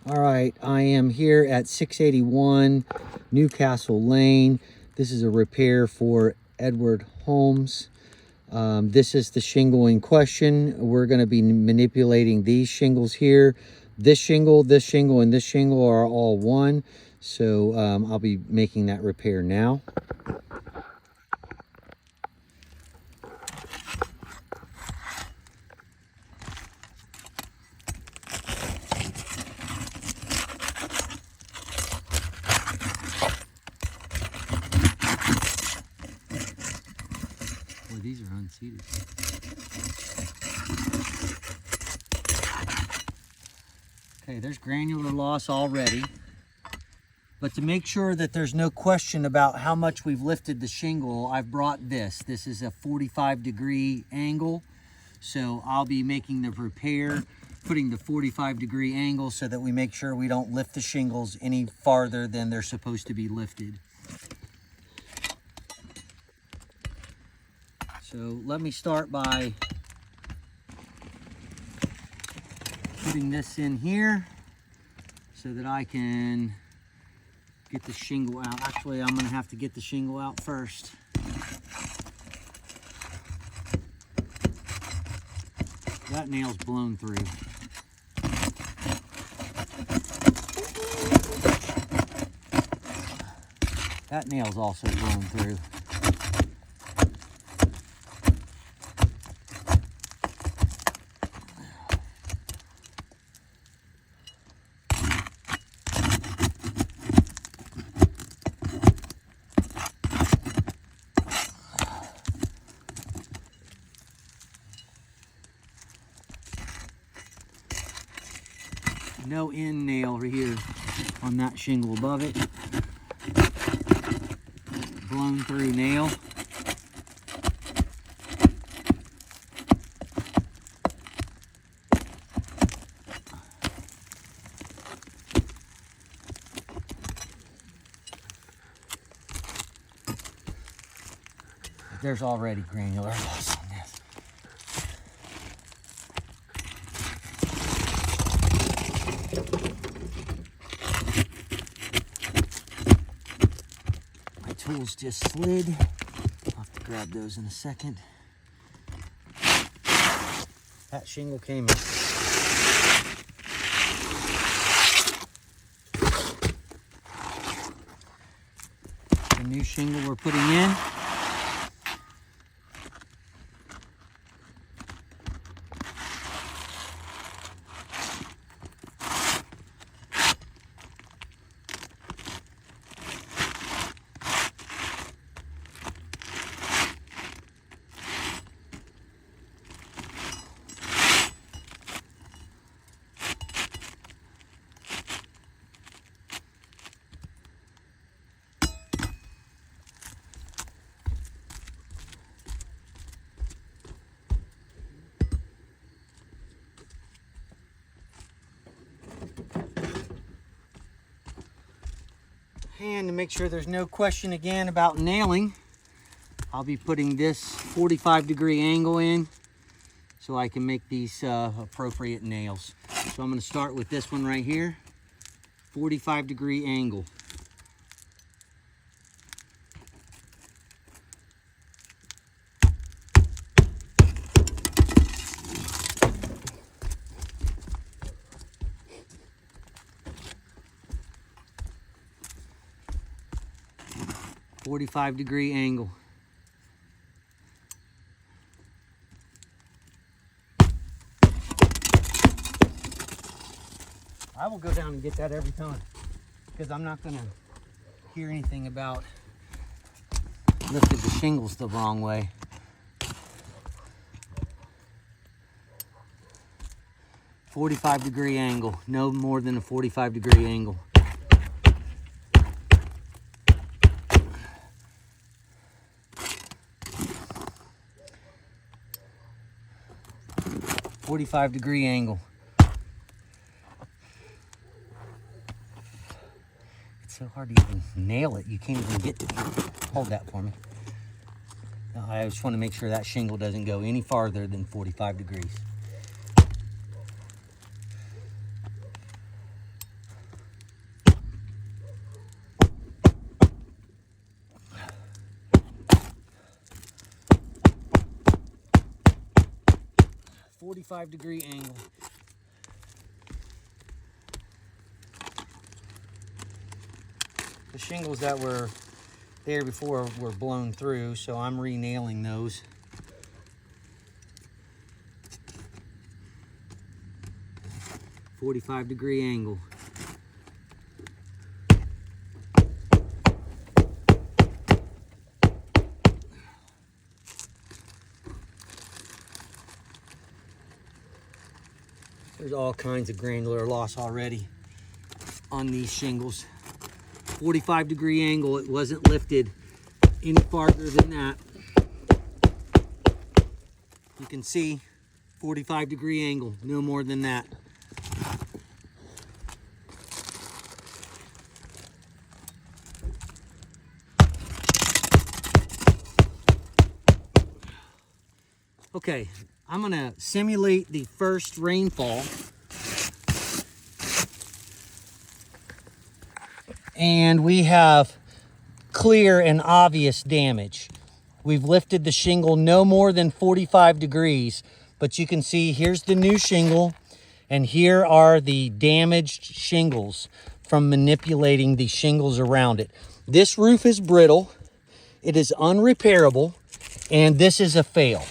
All right, I am here at 681 Newcastle Lane. This is a repair for Edward Holmes. This is the shingle in question. We're going to be manipulating these shingles here. This shingle, and this shingle are all one. So I'll be making that repair now. Boy, these are unseated. Okay, there's granular loss already. But to make sure that there's no question about how much we've lifted the shingle, I've brought this. This is a 45-degree angle. So I'll be making the repair, putting the 45-degree angle so that we make sure we don't lift the shingles any farther than they're supposed to be lifted. So let me start by putting this in here so that I can get the shingle out. Actually, I'm gonna have to get the shingle out first. That nail's blown through. That nail's also blown through. No end nail right here on that shingle above it. Blown through nail. There's already granular loss on this. My tools just slid. I'll have to grab those in a second. That shingle came in. The new shingle we're putting in. And to make sure there's no question again about nailing, I'll be putting this 45-degree angle in so I can make these appropriate nails. So I'm going to start with this one right here, 45-degree angle. .45-degree angle. I will go down and get that every time because I'm not going to hear anything about lifted the shingles the wrong way. .45-degree angle, no more than a 45-degree angle. .45-degree angle. It's so hard to even nail it. You can't even get to hold that for me. I just want to make sure that shingle doesn't go any farther than 45 degrees. 45-degree angle. The shingles that were there before were blown through, so I'm re-nailing those. .45-degree angle. There's all kinds of granular loss already on these shingles. 45-degree angle, it wasn't lifted any farther than that. You can see 45-degree angle, no more than that. Okay, I'm gonna simulate the first rainfall. And we have clear and obvious damage. We've lifted the shingle no more than 45 degrees, but you can see here's the new shingle, and here are the damaged shingles from manipulating the shingles around it. This roof is brittle, it is unrepairable, and this is a fail.